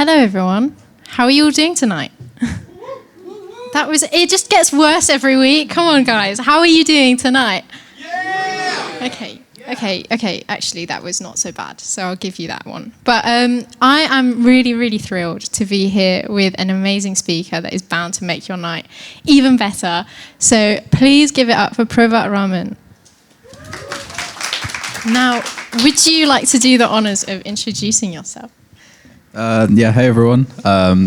Hello, everyone. How are you all doing tonight? It just gets worse every week. Come on, guys. How are you doing tonight? Yeah! Okay. Actually, that was not so bad, so I'll give you that one. But I am really, really thrilled to be here with an amazing speaker that is bound to make your night even better. So please give it up for Provhat Rahman. Now, would you like to do the honors of introducing yourself? Hey everyone.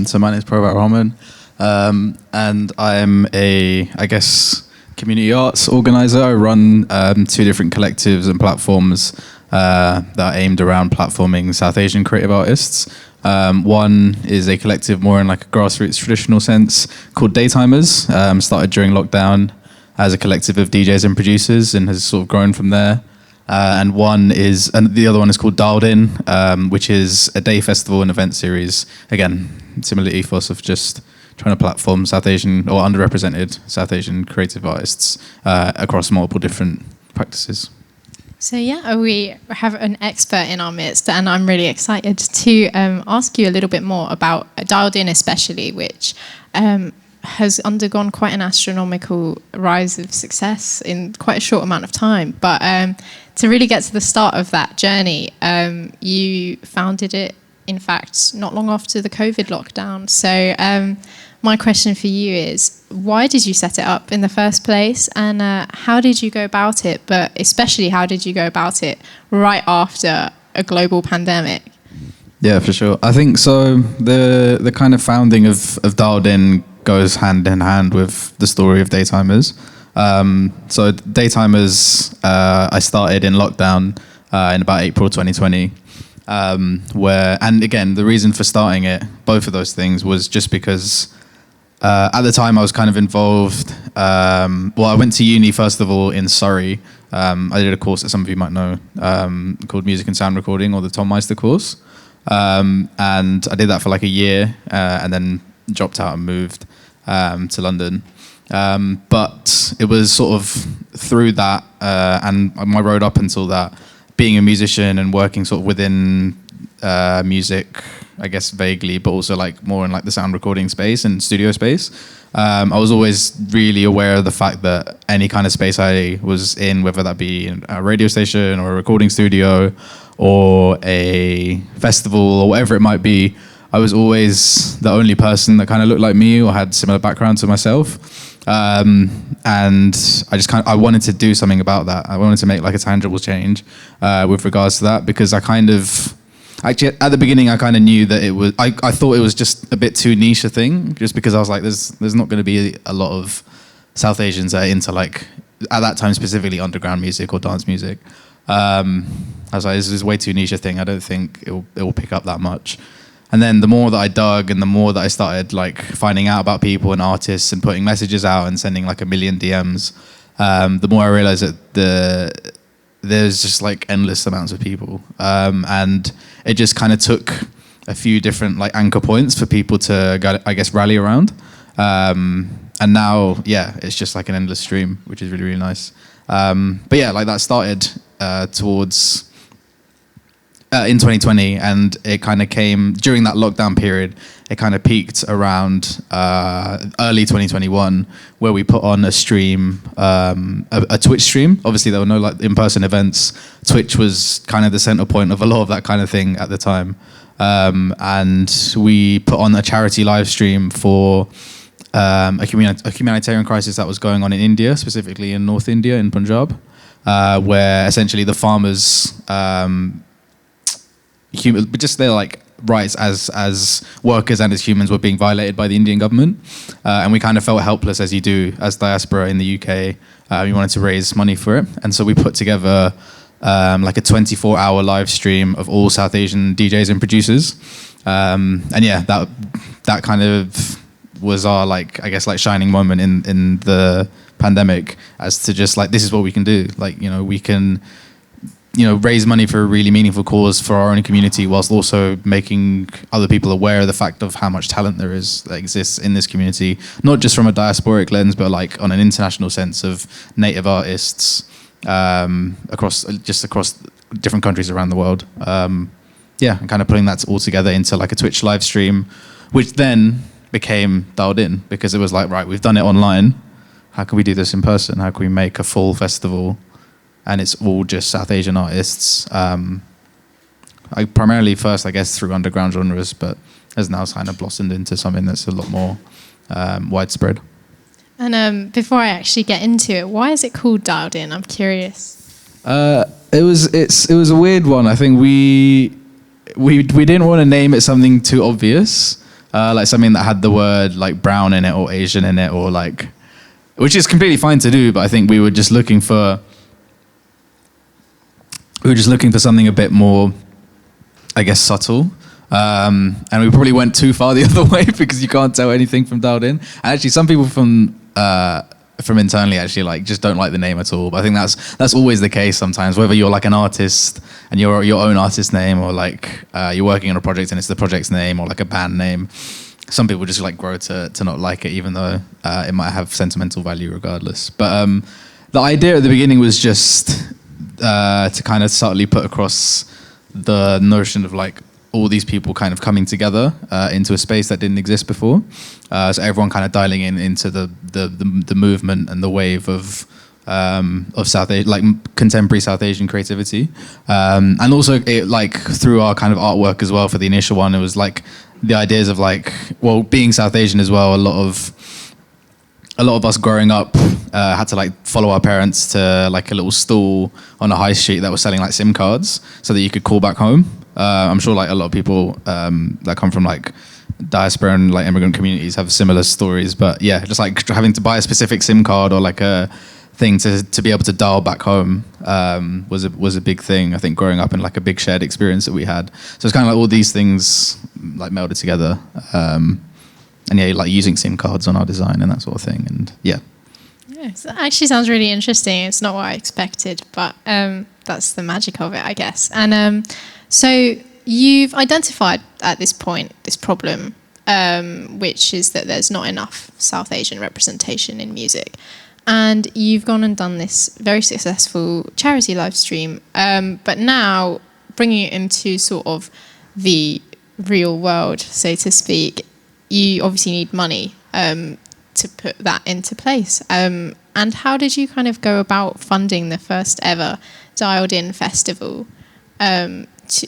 So my name is Provhat Rahman, and I'm community arts organizer. I run two different collectives and platforms that are aimed around platforming South Asian creative artists. One is a collective more in like a grassroots traditional sense called Daytimers. Started during lockdown as a collective of DJs and producers and has sort of grown from there. And the other one is called Dialed In, which is a day festival and event series. Again, similar ethos of just trying to platform South Asian or underrepresented South Asian creative artists across multiple different practices. So we have an expert in our midst, and I'm really excited to ask you a little bit more about Dialed In especially, which has undergone quite an astronomical rise of success in quite a short amount of time. But to really get to the start of that journey, you founded it, in fact, not long after the COVID lockdown. So my question for you is, why did you set it up in the first place? And how did you go about it? But especially, how did you go about it right after a global pandemic? Yeah, for sure. I think so. The kind of founding of Dialed In goes hand in hand with the story of Daytimers. So Daytimers, I started in lockdown in about April 2020, and again, the reason for starting it, both of those things, was just because at the time I was kind of involved. I went to uni first of all in Surrey. I did a course that some of you might know called Music and Sound Recording, or the Tom Meister course, and I did that for like a year, and then dropped out and moved to London. But it was sort of through that and my road up until that, being a musician and working sort of within music, I guess vaguely, but also like more in like the sound recording space and studio space. I was always really aware of the fact that any kind of space I was in, whether that be a radio station or a recording studio or a festival or whatever it might be, I was always the only person that kind of looked like me or had similar background to myself. And I wanted to do something about that. I wanted to make like a tangible change with regards to that, because actually at the beginning I kind of knew that I thought it was just a bit too niche a thing, just because I was like, there's not going to be a lot of South Asians that are into, like, at that time specifically, underground music or dance music. I was like, this is way too niche a thing. I don't think it will pick up that much. And then the more that I dug and the more that I started like finding out about people and artists and putting messages out and sending like a million DMs, the more I realized that there's just like endless amounts of people. And it just kind of took a few different like anchor points for people to, I guess, rally around. And now, it's just like an endless stream, which is really, really nice. But yeah, like that started towards... in 2020, and it kind of came during that lockdown period. It kind of peaked around early 2021, where we put on a stream, a Twitch stream. Obviously, there were no like in-person events. Twitch was kind of the center point of a lot of that kind of thing at the time, and we put on a charity live stream for a humanitarian crisis that was going on in India, specifically in North India, in Punjab, where essentially the farmers. But just their like rights as workers and as humans were being violated by the Indian government, and we kind of felt helpless, as you do as diaspora in the UK. We wanted to raise money for it, and so we put together like a 24-hour live stream of all South Asian DJs and producers, and that kind of was our like, I guess, like shining moment in the pandemic, as to just like, this is what we can do. Like, we can raise money for a really meaningful cause for our own community, whilst also making other people aware of the fact of how much talent there is that exists in this community, not just from a diasporic lens, but like on an international sense of native artists across different countries around the world. yeah, and kind of putting that all together into like a Twitch live stream, which then became Dialed In, because it was like, right, we've done it online. How can we do this in person? How can we make a full festival? And it's all just South Asian artists. Primarily first, I guess, through underground genres, but has now kind of blossomed into something that's a lot more widespread. And before I actually get into it, why is it called Dialed In? I'm curious. It was a weird one. I think we didn't want to name it something too obvious, like something that had the word like brown in it or Asian in it, or like, which is completely fine to do. But I think we were just looking for something a bit more, I guess, subtle. And we probably went too far the other way, because you can't tell anything from Dialed In. And actually, some people from internally actually like just don't like the name at all. But I think that's always the case sometimes, whether you're like an artist and you're your own artist name, or like you're working on a project and it's the project's name, or like a band name. Some people just like grow to not like it, even though it might have sentimental value regardless. But the idea at the beginning was just to kind of subtly put across the notion of like all these people kind of coming together into a space that didn't exist before. So everyone kind of dialing into the movement and the wave of South Asian, like contemporary South Asian creativity. And also it, like through our kind of artwork as well for the initial one, it was like the ideas of like, well, being South Asian as well, a lot of us growing up had to like follow our parents to like a little stall on a high street that was selling like SIM cards so that you could call back home. I'm sure like a lot of people that come from like diaspora and like immigrant communities have similar stories, but yeah, just like having to buy a specific SIM card or like a thing to be able to dial back home was a big thing, I think, growing up in like a big shared experience that we had. So it's kind of like all these things like melded together. And yeah, like using SIM cards on our design and that sort of thing. And yeah. So that actually sounds really interesting. It's not what I expected, but that's the magic of it, I guess. And so you've identified at this point this problem, which is that there's not enough South Asian representation in music. And you've gone and done this very successful charity live stream, but now bringing it into sort of the real world, so to speak, you obviously need money to put that into place. And how did you kind of go about funding the first ever Dialed In festival,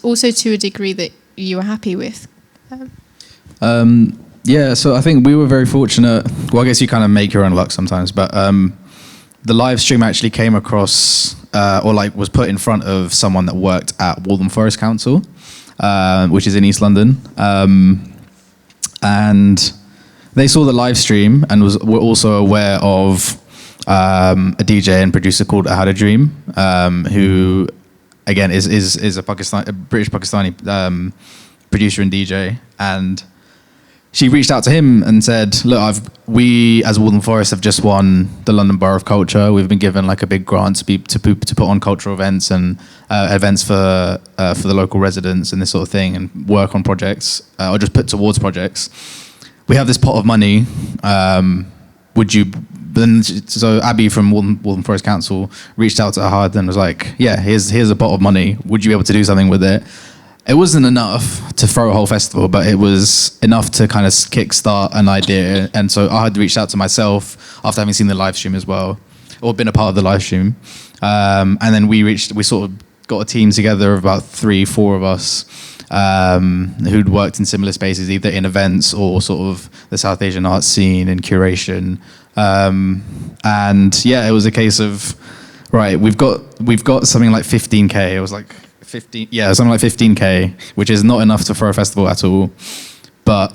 also to a degree that you were happy with? Yeah, so I think we were very fortunate. Well, I guess you kind of make your own luck sometimes, but the live stream actually came across, or like was put in front of someone that worked at Waltham Forest Council, which is in East London. And they saw the live stream and were also aware of a DJ and producer called I Had a Dream, who again is a British Pakistani producer and DJ. And she reached out to him and said, look, we as Waltham Forest have just won the London Borough of Culture. We've been given like a big grant to put on cultural events and events for the local residents and this sort of thing, and work on projects, or just put towards projects. We have this pot of money. Would you? So Abby from Waltham Forest Council reached out to Ahad and was like, yeah, here's a pot of money. Would you be able to do something with it? It wasn't enough to throw a whole festival, but it was enough to kind of kickstart an idea. And so I had reached out to myself after having seen the live stream as well, or been a part of the live stream. And then we sort of got a team together of about 3-4 of us who'd worked in similar spaces, either in events or sort of the South Asian art scene and curation. And yeah, it was a case of, right, we've got something like 15K. It was like 15, yeah, something like 15K, which is not enough to throw a festival at all, but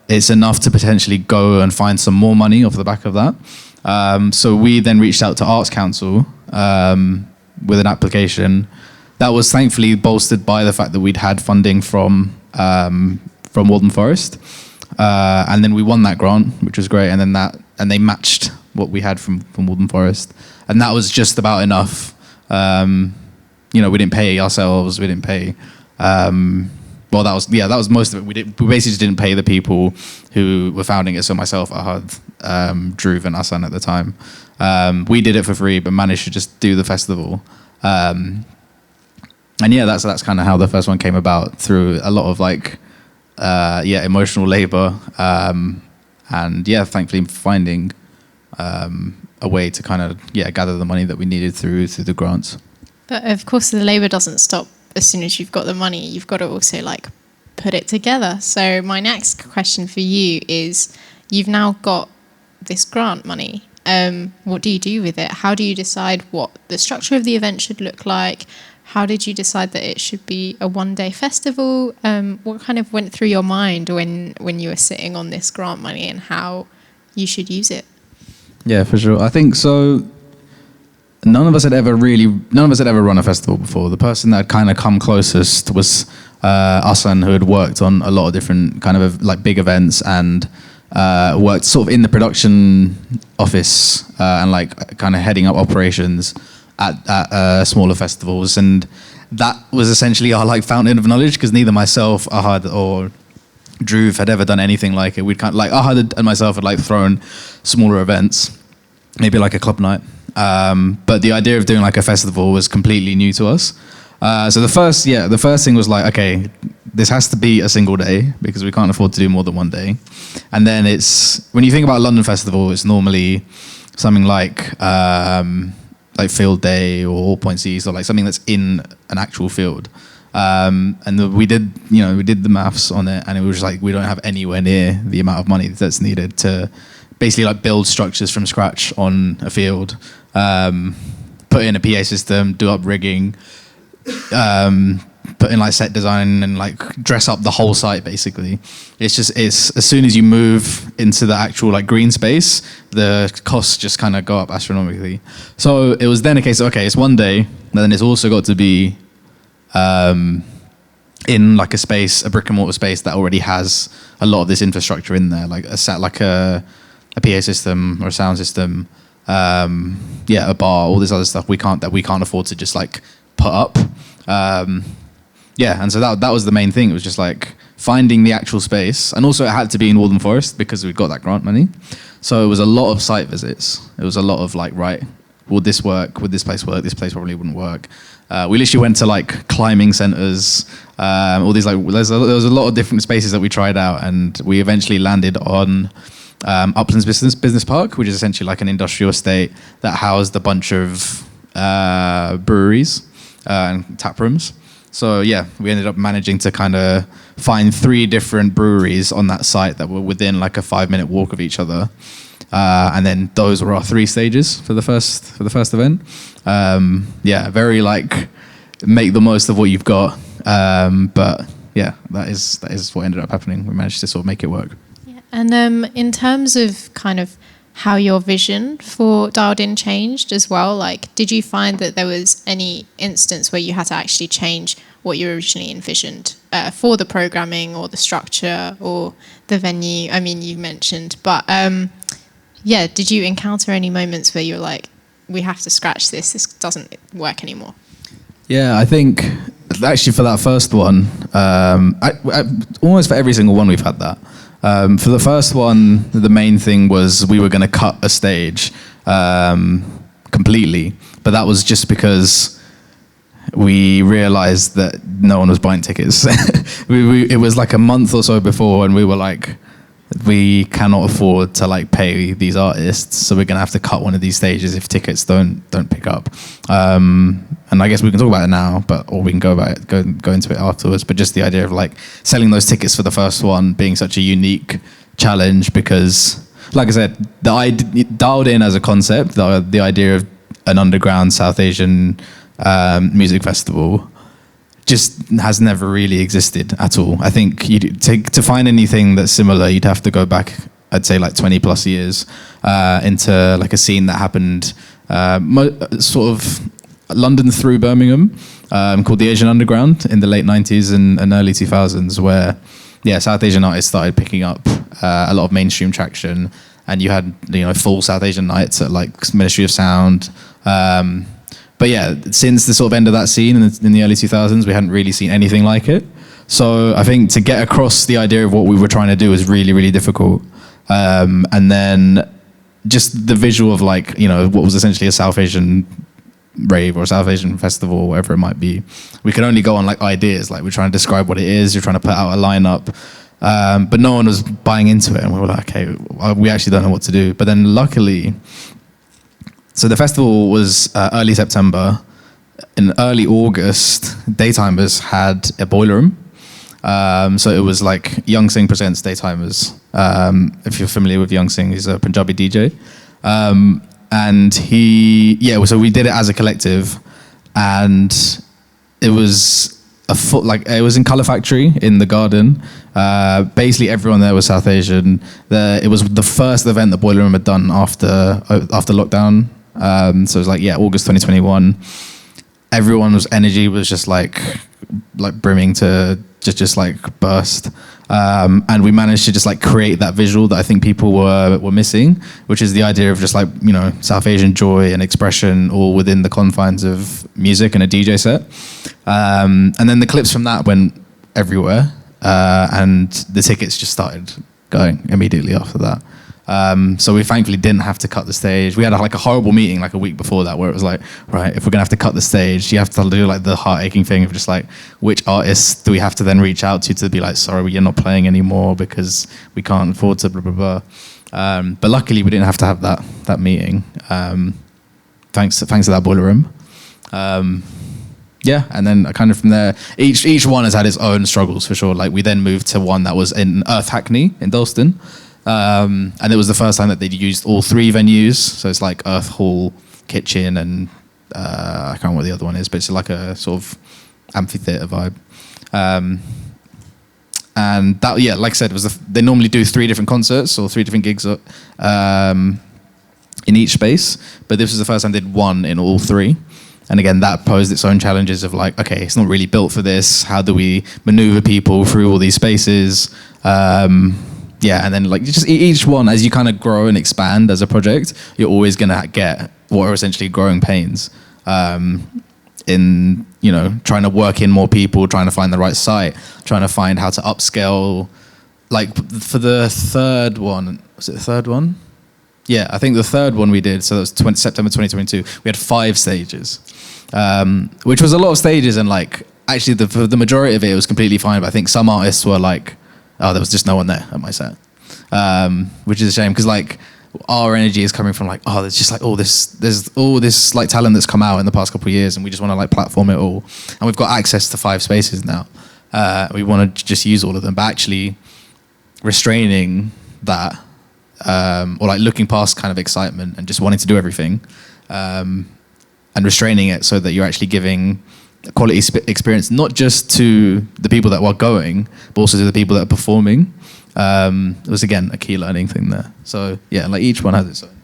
it's enough to potentially go and find some more money off the back of that. So we then reached out to Arts Council with an application that was thankfully bolstered by the fact that we'd had funding from Waltham Forest, and then we won that grant, which was great. And then they matched what we had from Waltham Forest, and that was just about enough. We didn't pay ourselves. We didn't pay. Well, that was most of it. We basically just didn't pay the people who were founding it. So myself, Ahad, Dhruv, and Asan at the time, we did it for free, but managed to just do the festival. And yeah, that's kind of how the first one came about, through a lot of like emotional labor, and yeah, thankfully finding a way to kind of gather the money that we needed through the grants. But of course, the labor doesn't stop as soon as you've got the money. You've got to also like put it together. So my next question for you is, you've now got this grant money. What do you do with it? How do you decide what the structure of the event should look like? How did you decide that it should be a one-day festival? What kind of went through your mind when you were sitting on this grant money, and how you should use it? Yeah, for sure. I think so. None of us had ever run a festival before. The person that had kind of come closest was Asan, who had worked on a lot of different kind of like big events, and worked sort of in the production office and like kind of heading up operations at smaller festivals. And that was essentially our like fountain of knowledge, because neither myself, Ahad, or Dhruv had ever done anything like it. We'd kind of like, Ahad and myself had like thrown smaller events, maybe like a club night. But the idea of doing like a festival was completely new to us. So the first thing was like, okay, this has to be a single day, because we can't afford to do more than one day. And then when you think about London Festival, it's normally something like Field Day or All Points East, or like something that's in an actual field. And we did the maths on it, and it was like, we don't have anywhere near the amount of money that's needed to basically like build structures from scratch on a field, put in a PA system, do up rigging, put in like set design, and like dress up the whole site. Basically, it's as soon as you move into the actual like green space, the costs just kind of go up astronomically. So it was then a case of, okay, it's one day, but then it's also got to be in like a brick and mortar space that already has a lot of this infrastructure in there, like a PA system or a sound system, a bar, all this other stuff we can't afford to just like put up. And so that was the main thing. It was just like finding the actual space, and also it had to be in Waltham Forest because we got that grant money. So it was a lot of site visits. It was a lot of like, right, would this work? Would this place work? This place probably wouldn't work. We literally went to like climbing centers, all these like, there was a lot of different spaces that we tried out, and we eventually landed on Uplands Business Park, which is essentially like an industrial estate that housed a bunch of breweries and tap rooms. So yeah, we ended up managing to kind of find 3 different breweries on that site that were within like a 5-minute walk of each other. And then those were our 3 stages for the first event. Very like make the most of what you've got. But yeah, that is what ended up happening. We managed to sort of make it work. Yeah. And in terms of kind of how your vision for Dialed In changed as well, like did you find that there was any instance where you had to actually change what you originally envisioned for the programming or the structure or the venue? I mean, you mentioned, but did you encounter any moments where you're like, we have to scratch this doesn't work anymore? Yeah, I think actually for that first one, almost for every single one we've had that. For the first one, the main thing was we were going to cut a stage completely, but that was just because we realized that no one was buying tickets. It was like a month or so before, and we were like, we cannot afford to like pay these artists, so we're gonna have to cut one of these stages if tickets don't pick up. And I guess we can talk about it now, or we can go into it afterwards. But just the idea of like selling those tickets for the first one being such a unique challenge, because, like I said, Dialed In as a concept, the idea of an underground South Asian music festival just has never really existed at all. I think to find anything that's similar, you'd have to go back, I'd say like 20 plus years into like a scene that happened sort of London through Birmingham, called the Asian Underground in the late 90s and early 2000s, where South Asian artists started picking up a lot of mainstream traction, and you had full South Asian nights at like Ministry of Sound. But yeah, since the sort of end of that scene in the early 2000s, we hadn't really seen anything like it. So I think to get across the idea of what we were trying to do was really, really difficult. And then just the visual of like, what was essentially a South Asian rave or South Asian festival or whatever it might be, we could only go on like ideas. Like we're trying to describe what it is, you're trying to put out a lineup, but no one was buying into it, and we were like, okay, we actually don't know what to do. But then luckily, so the festival was early September. In early August, Daytimers had a boiler room. So it was like Young Singh presents Daytimers. If you're familiar with Young Singh, he's a Punjabi DJ. And so we did it as a collective, and it was it was in Colour Factory in the Garden. Basically everyone there was South Asian. It was the first event the Boiler Room had done after lockdown. So it was August 2021. Everyone's energy was just like brimming to just like burst. And we managed to just like create that visual that I think people were missing, which is the idea of just like, South Asian joy and expression all within the confines of music and a DJ set. And then the clips from that went everywhere, and the tickets just started going immediately after that. So we thankfully didn't have to cut the stage. We had a horrible meeting like a week before that where it was like, right, if we're gonna have to cut the stage, you have to do like the heart-aching thing of just like, which artists do we have to then reach out to be like, sorry, you're not playing anymore because we can't afford to blah blah blah. But luckily we didn't have to have that meeting. Thanks to that boiler room. And then kind of from there, each one has had its own struggles for sure. Like we then moved to one that was in Earth Hackney in Dalston. And it was the first time that they'd used all three venues. So it's like Earth Hall, Kitchen, and I can't remember what the other one is, but it's like a sort of amphitheatre vibe. And that, like I said, they normally do 3 different concerts or 3 different gigs in each space. But this was the first time they did one in all 3. And again, that posed its own challenges of like, okay, it's not really built for this. How do we maneuver people through all these spaces? And then like just each one, as you kind of grow and expand as a project, you're always going to get what are essentially growing pains in, trying to work in more people, trying to find the right site, trying to find how to upscale. Like for the third one, was it the third one? Yeah, I think the third one we did, so that was September 2022, we had 5 stages, which was a lot of stages, and like actually for the majority of it was completely fine, but I think some artists were like, oh, there was just no one there at my set, which is a shame because like our energy is coming from like, oh, there's just like there's all this like talent that's come out in the past couple of years, and we just want to like platform it all, and we've got access to 5 spaces now. We want to just use all of them, but actually restraining that, or like looking past kind of excitement and just wanting to do everything, and restraining it so that you're actually giving a quality experience, not just to the people that were going, but also to the people that are performing. It was again a key learning thing there. So yeah, like each one has its own.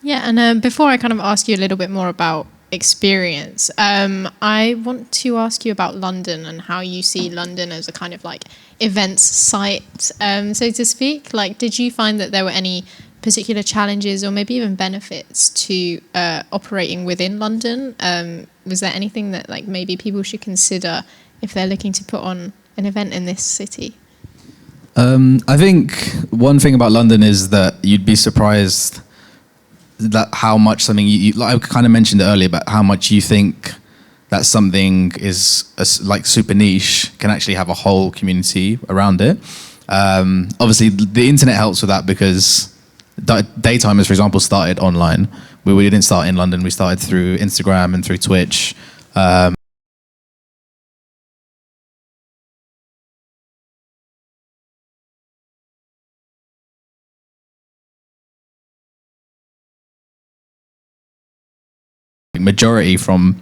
Yeah, and before I kind of ask you a little bit more about experience, I want to ask you about London and how you see London as a kind of like events site, so to speak. Like, did you find that there were any particular challenges or maybe even benefits to operating within London? Was there anything that like maybe people should consider if they're looking to put on an event in this city? I think one thing about London is that you'd be surprised that how much something you like I kind of mentioned it earlier, about how much you think that something is like super niche can actually have a whole community around it. Obviously the internet helps with that because Daytimers, for example, started online. We didn't start in London. We started through Instagram and through Twitch. Majority from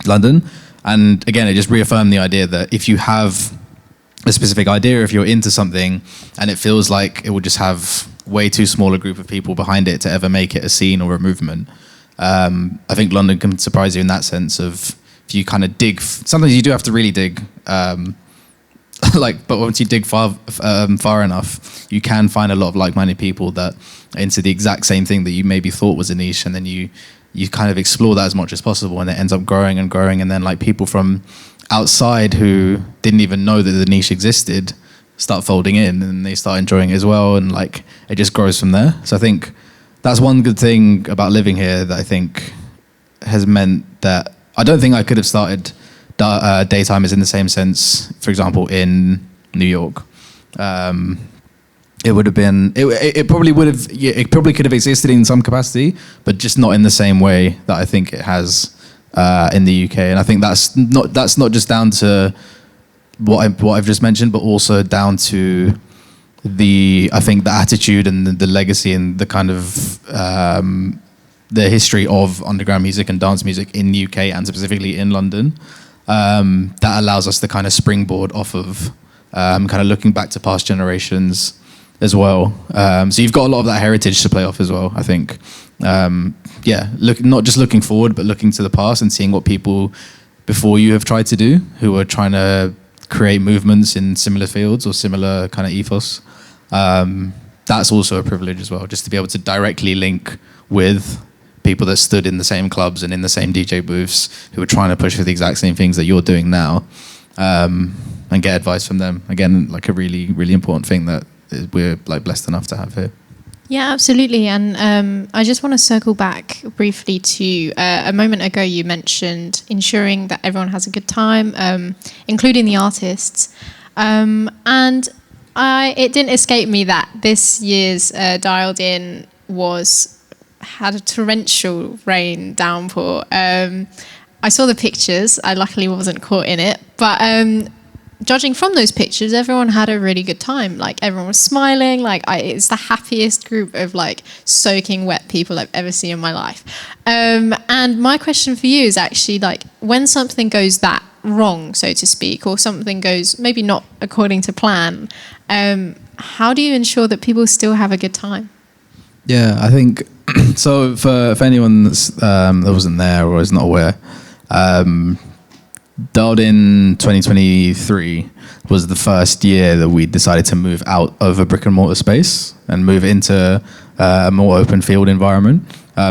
London, and again, it just reaffirmed the idea that if you have a specific idea, if you're into something, and it feels like it will just have way too small a group of people behind it to ever make it a scene or a movement. I think London can surprise you in that sense of if you kind of dig. Sometimes you do have to really dig, but once you dig far enough, you can find a lot of like-minded people that are into the exact same thing that you maybe thought was a niche, and then you kind of explore that as much as possible, and it ends up growing and growing, and then like people from outside who didn't even know that the niche existed start folding in, and they start enjoying it as well, and like it just grows from there. So I think that's one good thing about living here that I think has meant that I don't think I could have started Daytimers in the same sense, for example, in New York. It would have been, it probably would have, yeah, it probably could have existed in some capacity, but just not in the same way that I think it has in the UK. And I think that's not just down to what I've just mentioned, but also down to I think the attitude and the legacy and the kind of the history of underground music and dance music in UK and specifically in London, that allows us to kind of springboard off of kind of looking back to past generations as well. So you've got a lot of that heritage to play off as well, I think. Not just looking forward, but looking to the past and seeing what people before you have tried to do, who are trying to create movements in similar fields or similar kind of ethos. That's also a privilege as well, just to be able to directly link with people that stood in the same clubs and in the same DJ booths who are trying to push for the exact same things that you're doing now, and get advice from them. Again, like a really, really important thing that we're like blessed enough to have here. Yeah, absolutely. And I just want to circle back briefly to a moment ago you mentioned ensuring that everyone has a good time, including the artists. And it didn't escape me that this year's Dialed In had a torrential rain downpour. I saw the pictures. I luckily wasn't caught in it. But judging from those pictures, everyone had a really good time. Like, everyone was smiling. Like, it's the happiest group of like soaking wet people I've ever seen in my life. And my question for you is actually, like, when something goes that wrong, so to speak, or something goes maybe not according to plan, how do you ensure that people still have a good time? Yeah, I think so. For anyone that wasn't there or is not aware, Dialed In 2023 was the first year that we decided to move out of a brick and mortar space and move into a more open field environment.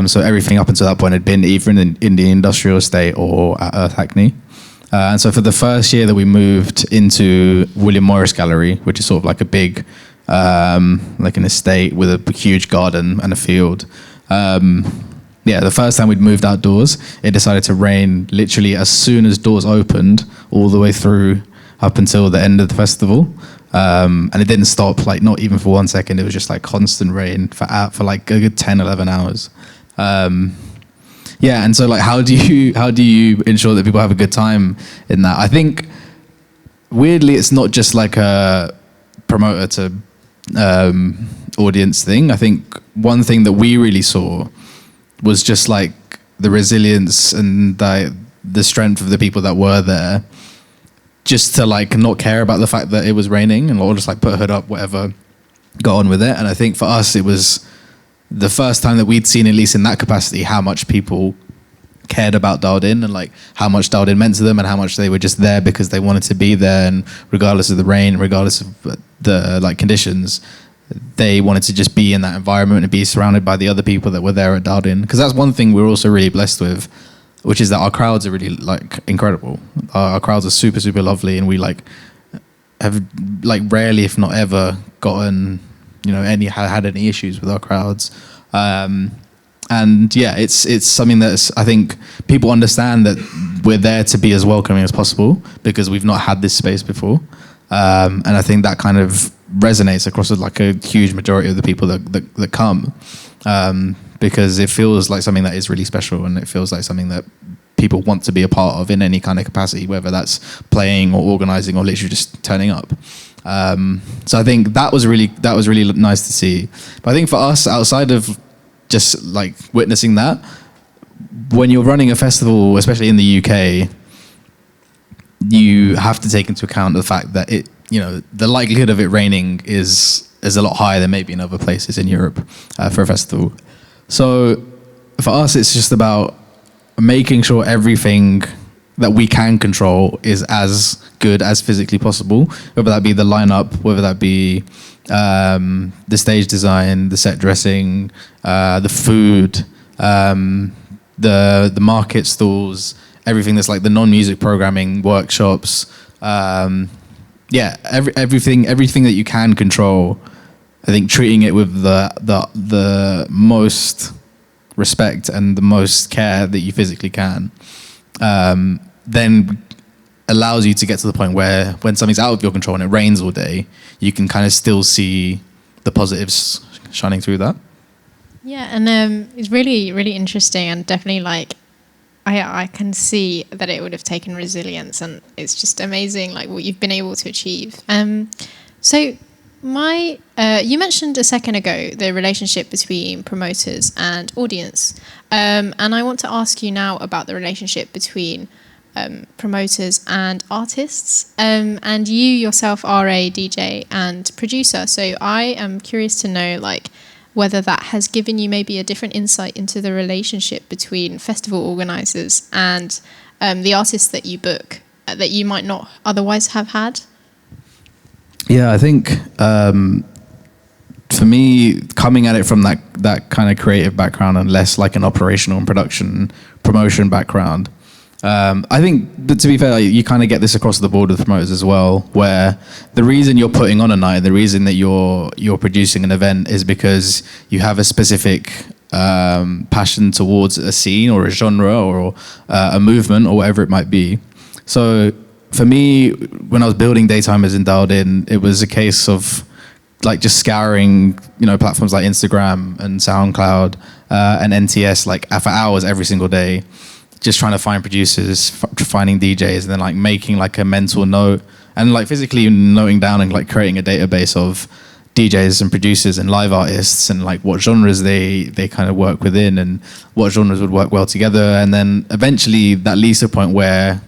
So everything up until that point had been either in the industrial estate or at Earth Hackney. And so for the first year that we moved into William Morris Gallery, which is sort of like a big, like an estate with a huge garden and a field. The first time we'd moved outdoors, it decided to rain literally as soon as doors opened, all the way through up until the end of the festival. And it didn't stop, like not even for 1 second. It was just like constant rain for like a good 10, 11 hours. And so like how do you ensure that people have a good time in that? I think weirdly it's not just like a promoter to audience thing. I think one thing that we really saw was just like the resilience and the strength of the people that were there, just to like not care about the fact that it was raining and all, just like put a hood up, whatever, got on with it. And I think for us it was the first time that we'd seen, at least in that capacity, how much people cared about Dialed In and like how much Dialed In meant to them and how much they were just there because they wanted to be there, and regardless of the rain, regardless of the like conditions, they wanted to just be in that environment and be surrounded by the other people that were there at Dialed In. Because that's one thing we're also really blessed with, which is that our crowds are really like incredible. Our crowds are super, super lovely, and we like have like rarely, if not ever, gotten had any issues with our crowds. And yeah, it's something that I think people understand, that we're there to be as welcoming as possible because we've not had this space before. And I think that kind of resonates across like a huge majority of the people that come, because it feels like something that is really special, and it feels like something that people want to be a part of in any kind of capacity, whether that's playing or organizing or literally just turning up. So I think that was really nice to see. But I think for us, outside of just like witnessing that, when you're running a festival, especially in the UK, you have to take into account the fact that the likelihood of it raining is a lot higher than maybe in other places in Europe for a festival. So for us, it's just about making sure everything that we can control is as good as physically possible, whether that be the lineup, whether that be the stage design, the set dressing, the food, the market stalls, everything that's like the non-music programming, workshops, everything that you can control. I think treating it with the most respect and the most care that you physically can, then allows you to get to the point where when something's out of your control and it rains all day, you can kind of still see the positives shining through that. Yeah, and it's really, really interesting, and definitely like I can see that it would have taken resilience, and it's just amazing like what you've been able to achieve. So you mentioned a second ago the relationship between promoters and audience, and I want to ask you now about the relationship between promoters and artists. And you yourself are a DJ and producer, so I am curious to know like whether that has given you maybe a different insight into the relationship between festival organisers and the artists that you book that you might not otherwise have had. Yeah, I think for me, coming at it from that kind of creative background and less like an operational and production promotion background, I think that, to be fair, you kind of get this across the board with promoters as well, where the reason you're putting on a night, the reason that you're producing an event is because you have a specific passion towards a scene or a genre or a movement or whatever it might be. So for me, when I was building Daytimers and Dialed In, it was a case of like just scouring, platforms like Instagram and SoundCloud and NTS like for hours every single day, just trying to find producers, finding DJs, and then like making like a mental note and like physically noting down and like creating a database of DJs and producers and live artists and like what genres they kind of work within and what genres would work well together. And then eventually that leads to a point where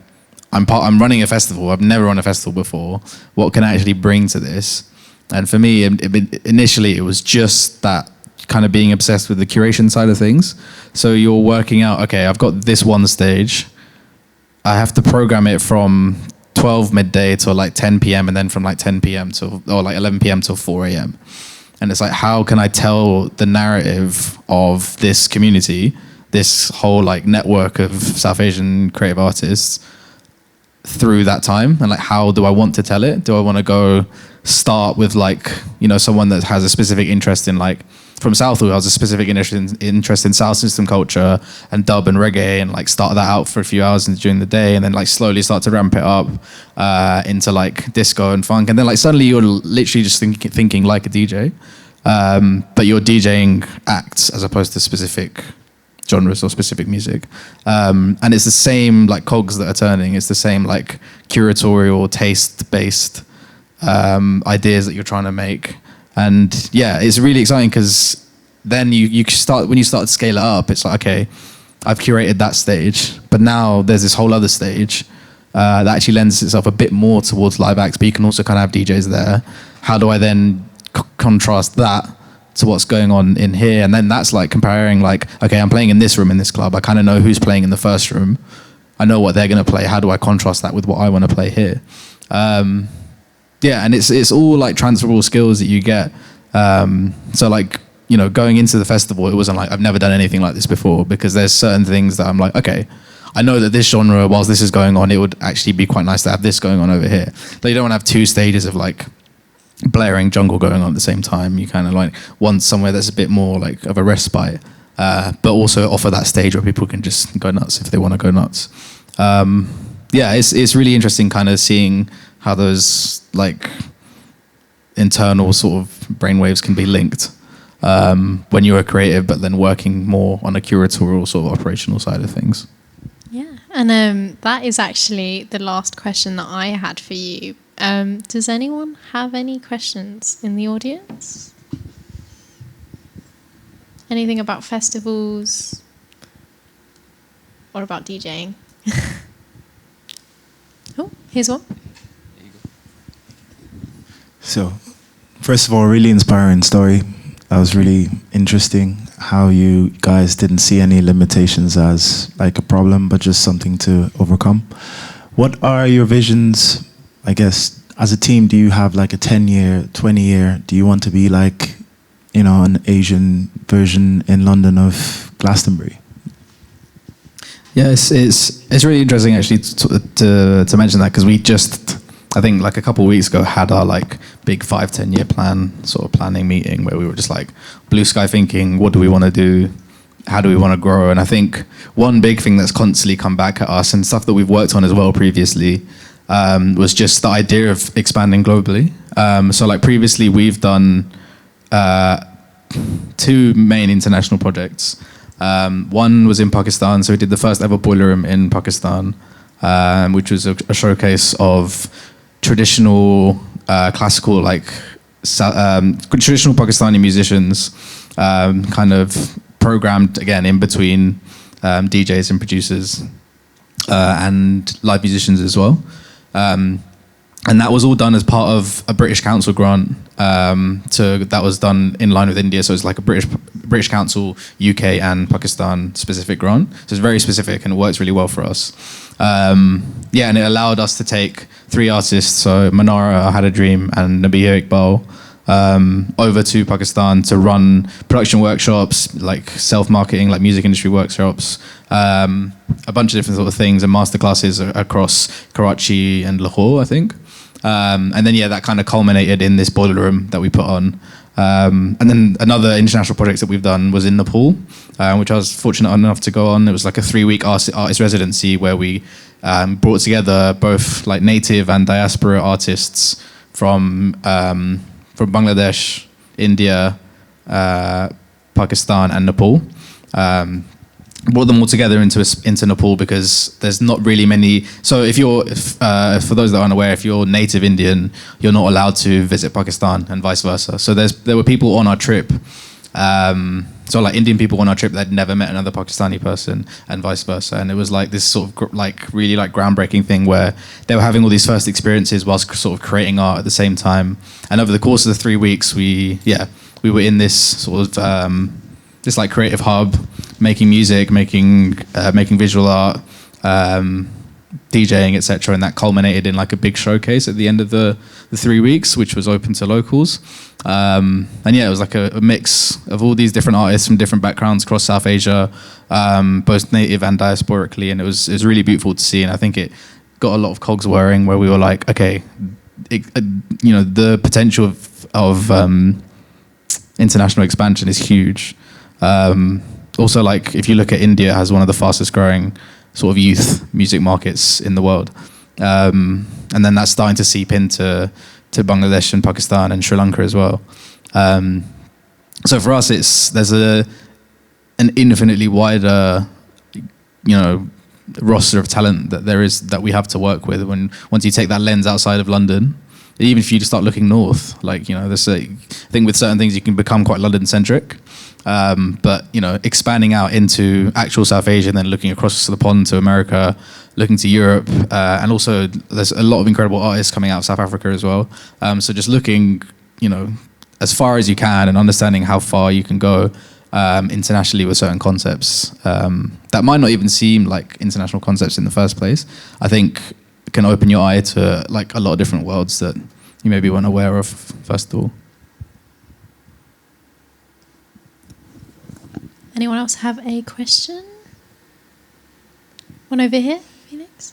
I'm running a festival. I've never run a festival before. What can I actually bring to this? And for me, initially it was just that kind of being obsessed with the curation side of things. So you're working out, okay, I've got this one stage. I have to program it from 12 midday till like 10 p.m. and then from like 10 p.m. or like 11 p.m. till 4 a.m. And it's like, how can I tell the narrative of this community, this whole like network of South Asian creative artists through that time? And like, how do I want to tell it? Do I want to go start with like, someone that has a specific interest in like, from Southall, I was a specific interest in South System culture and dub and reggae, and like start that out for a few hours during the day, and then like slowly start to ramp it up into like disco and funk, and then like suddenly you're literally just thinking like a DJ, but you're DJing acts as opposed to specific genres or specific music, and it's the same like cogs that are turning. It's the same like curatorial, taste-based ideas that you're trying to make. And yeah, it's really exciting because then you start, when you start to scale it up, it's like, okay, I've curated that stage, but now there's this whole other stage that actually lends itself a bit more towards live acts, but you can also kind of have DJs there. How do I then contrast that to what's going on in here? And then that's like comparing like, okay, I'm playing in this room in this club. I kind of know who's playing in the first room. I know what they're going to play. How do I contrast that with what I want to play here? Yeah, and it's all like transferable skills that you get. So like, going into the festival, it wasn't like I've never done anything like this before, because there's certain things that I'm like, okay, I know that this genre, whilst this is going on, it would actually be quite nice to have this going on over here. But you don't want to have two stages of like blaring jungle going on at the same time. You kind of like want somewhere that's a bit more like of a respite, but also offer that stage where people can just go nuts if they want to go nuts. Yeah, it's really interesting kind of seeing how those like internal sort of brainwaves can be linked when you're a creative, but then working more on a curatorial sort of operational side of things. Yeah, and that is actually the last question that I had for you. Does anyone have any questions in the audience? Anything about festivals or about DJing? Oh, here's one. So, first of all, really inspiring story. That was really interesting how you guys didn't see any limitations as like a problem, but just something to overcome. What are your visions, I guess, as a team? Do you have like a 10-year, 20-year? Do you want to be like, an Asian version in London of Glastonbury? Yeah, it's really interesting actually to mention that, because we just, I think like a couple of weeks ago, had our like big 5-10 year plan sort of planning meeting where we were just like blue sky thinking, what do we want to do how do we want to grow? And I think one big thing that's constantly come back at us, and stuff that we've worked on as well previously, was just the idea of expanding globally. So like previously we've done 2 main international projects. One was in Pakistan, so we did the first ever boiler room in Pakistan, which was a showcase of traditional classical, like traditional Pakistani musicians, kind of programmed again in between DJs and producers and live musicians as well. And that was all done as part of a British Council grant. That was done in line with India, so it's like a British Council, UK and Pakistan specific grant. So it's very specific and it works really well for us. Yeah, and it allowed us to take 3 artists, so Manara, I Had a Dream, and Nabihah Iqbal, over to Pakistan to run production workshops, like self-marketing, like music industry workshops, a bunch of different sort of things, and masterclasses across Karachi and Lahore, I think. And then, yeah, that kind of culminated in this boiler room that we put on. And then another international project that we've done was in Nepal, which I was fortunate enough to go on. It was like a 3-week artist residency where we brought together both like native and diaspora artists from Bangladesh, India, Pakistan, and Nepal. Brought them all together into Nepal because there's not really many. So for those that aren't aware, if you're native Indian, you're not allowed to visit Pakistan and vice versa. So there were people on our trip, so like Indian people on our trip that had never met another Pakistani person and vice versa. And it was like this sort of like really like groundbreaking thing where they were having all these first experiences whilst sort of creating art at the same time. And over the course of the 3 weeks, we were in this sort of this like creative hub, making music, making visual art, DJing, etc. And that culminated in like a big showcase at the end of the 3 weeks, which was open to locals. And yeah, it was like a mix of all these different artists from different backgrounds across South Asia, both native and diasporically, and it was really beautiful to see. And I think it got a lot of cogs whirring where we were like, okay, the potential of international expansion is huge. Also, like if you look at India, it has one of the fastest growing sort of youth music markets in the world, and then that's starting to seep into Bangladesh and Pakistan and Sri Lanka as well. So for us, there's an infinitely wider, roster of talent that we have to work with. Once you take that lens outside of London, even if you just start looking north, there's a thing with certain things you can become quite London centric. But expanding out into actual South Asia and then looking across the pond to America, looking to Europe, and also there's a lot of incredible artists coming out of South Africa as well. So just looking, as far as you can and understanding how far you can go internationally with certain concepts that might not even seem like international concepts in the first place, I think can open your eye to like a lot of different worlds that you maybe weren't aware of first of all. Anyone else have a question? One over here, Felix.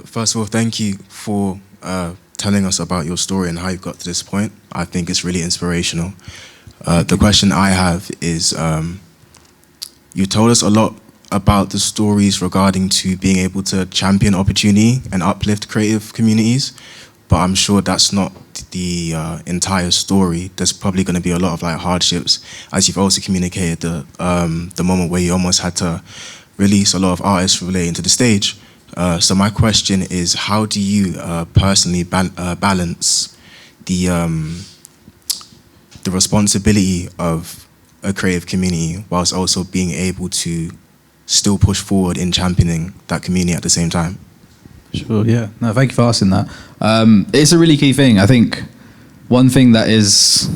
First of all, thank you for telling us about your story and how you got to this point. I think it's really inspirational. The question I have is, you told us a lot about the stories regarding to being able to champion opportunity and uplift creative communities, but I'm sure that's not the entire story. There's probably going to be a lot of like hardships, as you've also communicated the moment where you almost had to release a lot of artists relating to the stage. So my question is, how do you personally balance the responsibility of a creative community whilst also being able to still push forward in championing that community at the same time? Sure, yeah. No, thank you for asking that. It's a really key thing. I think one thing that is,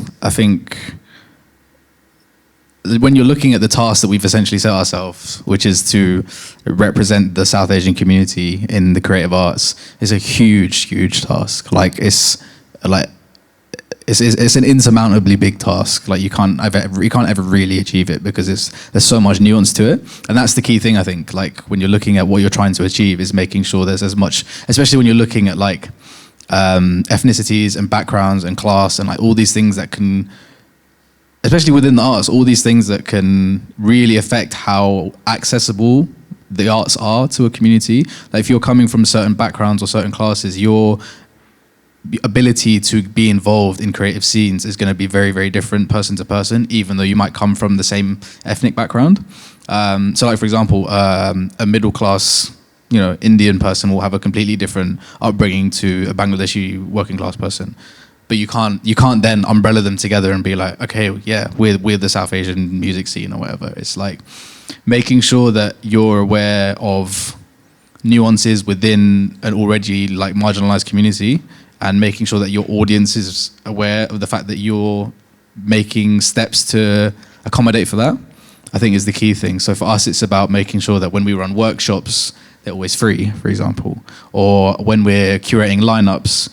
when you're looking at the task that we've essentially set ourselves, which is to represent the South Asian community in the creative arts, is a huge, huge task. It's an insurmountably big task. Like you can't ever really achieve it because there's so much nuance to it, and that's the key thing. I think like when you're looking at what you're trying to achieve is making sure there's as much, especially when you're looking at like ethnicities and backgrounds and class and like all these things that can, especially within the arts, all these things that can really affect how accessible the arts are to a community. Like if you're coming from certain backgrounds or certain classes, your ability to be involved in creative scenes is going to be very, very different person to person, even though you might come from the same ethnic background. So like, for example, a middle class, Indian person will have a completely different upbringing to a Bangladeshi working class person. But you can't then umbrella them together and be like, okay, yeah, we're the South Asian music scene or whatever. It's like making sure that you're aware of nuances within an already like marginalized community, and making sure that your audience is aware of the fact that you're making steps to accommodate for that, I think is the key thing. So for us, it's about making sure that when we run workshops, they're always free, for example, or when we're curating lineups,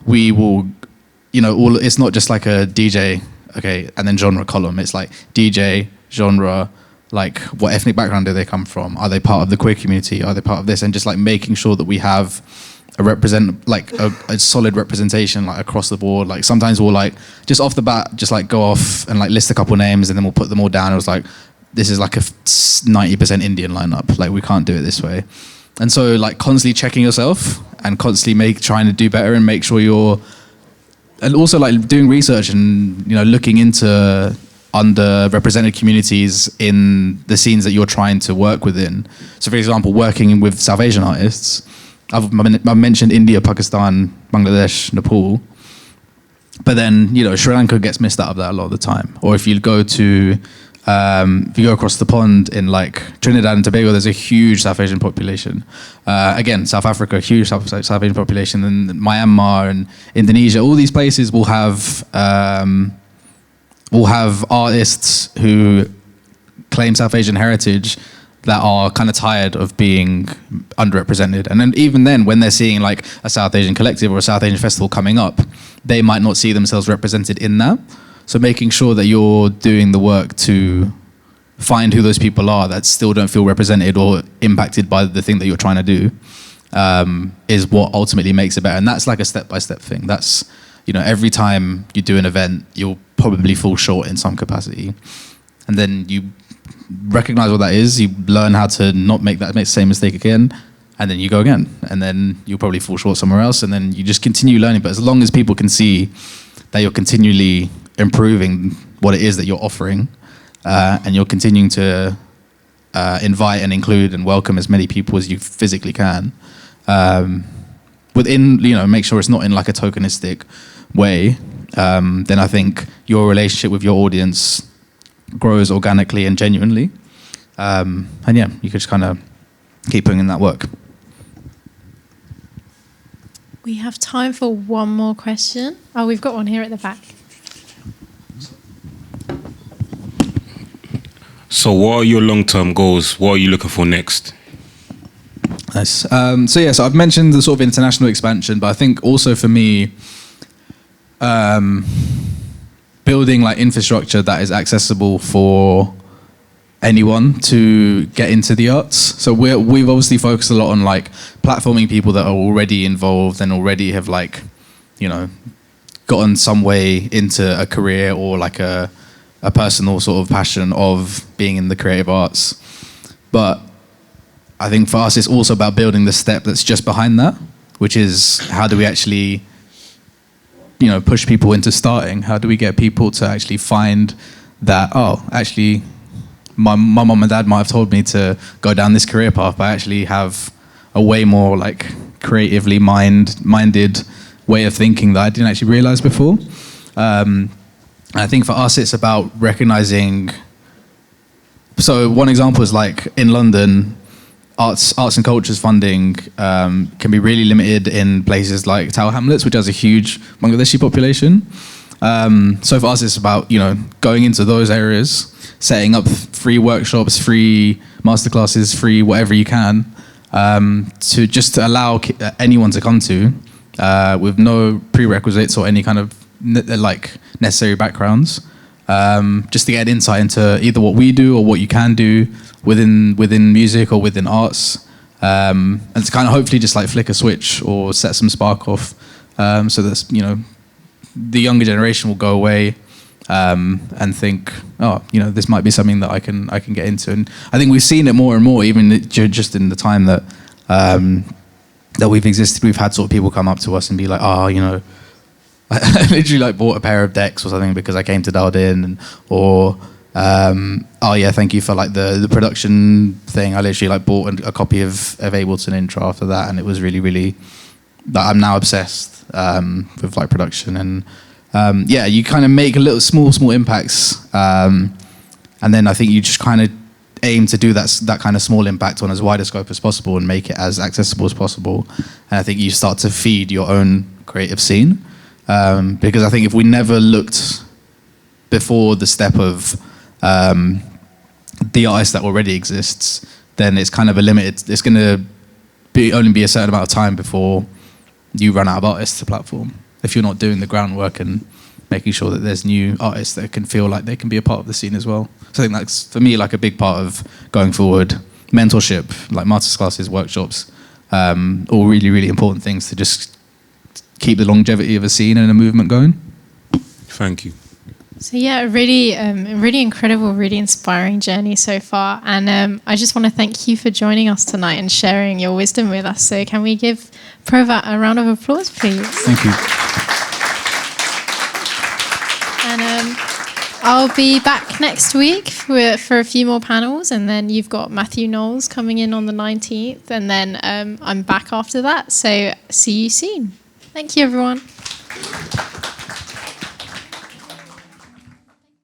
we will, it's not just like a DJ, okay, and then genre column. It's like DJ, genre, like what ethnic background do they come from? Are they part of the queer community? Are they part of this? And just like making sure that we have a solid representation like across the board. Like sometimes we'll like just off the bat just like go off and like list a couple names and then we'll put them all down. It was like, this is like a 90% Indian lineup. Like we can't do it this way. And so like constantly checking yourself and constantly trying to do better and make sure and also like doing research and looking into underrepresented communities in the scenes that you're trying to work within. So for example, working with South Asian artists, I've mentioned India, Pakistan, Bangladesh, Nepal, but then Sri Lanka gets missed out of that a lot of the time. Or if you go across the pond in like Trinidad and Tobago, there's a huge South Asian population. Again, South Africa, huge South Asian population, and Myanmar and Indonesia. All these places will have artists who claim South Asian heritage that are kind of tired of being underrepresented. And then even then, when they're seeing like a South Asian collective or a South Asian festival coming up, they might not see themselves represented in that. So making sure that you're doing the work to find who those people are that still don't feel represented or impacted by the thing that you're trying to do is what ultimately makes it better. And that's like a step-by-step thing. That's, every time you do an event, you'll probably fall short in some capacity. And then you recognize what that is, you learn how to not make the same mistake again, and then you go again. And then you'll probably fall short somewhere else, and then you just continue learning. But as long as people can see that you're continually improving what it is that you're offering, and you're continuing to invite and include and welcome as many people as you physically can, within, make sure it's not in like a tokenistic way, then I think your relationship with your audience grows organically and genuinely. And yeah, you could just kind of keep putting in that work. We have time for one more question. Oh, we've got one here at the back. So what are your long-term goals? What are you looking for next? Nice. So I've mentioned the sort of international expansion, but I think also for me, building like infrastructure that is accessible for anyone to get into the arts. So we've obviously focused a lot on like platforming people that are already involved and already have like, gotten some way into a career or like a personal sort of passion of being in the creative arts. But I think for us, it's also about building the step that's just behind that, which is how do we actually push people into starting? How do we get people to actually find that, actually, my mom and dad might have told me to go down this career path, but I actually have a way more like creatively minded way of thinking that I didn't actually realize before. I think for us, it's about recognizing. So one example is like in London, arts and cultures funding can be really limited in places like Tower Hamlets, which has a huge Bangladeshi population. So for us, it's about going into those areas, setting up free workshops, free masterclasses, free whatever you can, to allow anyone to come to with no prerequisites or any kind of necessary backgrounds, just to get insight into either what we do or what you can do within music or within arts, and to kind of hopefully just like flick a switch or set some spark off so that's, you know, the younger generation will go away and think, oh, you know, this might be something that I can get into. And I think we've seen it more and more, even just in the time that that we've existed. We've had sort of people come up to us and be like, oh, you know, I literally like bought a pair of decks or something because I came to Dialed In, or oh yeah, thank you for like the production thing. I literally like bought a copy of Ableton Intro after that, and it was really, really, like, I'm now obsessed with like production. And yeah, you kind of make a little small impacts, and then I think you just kind of aim to do that kind of small impact on as wide a scope as possible and make it as accessible as possible. And I think you start to feed your own creative scene, because I think if we never looked before the step of the artist that already exists, then it's kind of a limited. It's going to only be a certain amount of time before you run out of artists to platform, if you're not doing the groundwork and making sure that there's new artists that can feel like they can be a part of the scene as well. So I think that's, for me, like a big part of going forward. Mentorship, like masterclasses, workshops, all really, really important things to just keep the longevity of a scene and a movement going. Thank you. So yeah, really incredible, really inspiring journey so far. And I just want to thank you for joining us tonight and sharing your wisdom with us. So can we give Provhat a round of applause, please? Thank you. And I'll be back next week for a few more panels, and then you've got Matthew Knowles coming in on the 19th, and then I'm back after that. So see you soon. Thank you, everyone.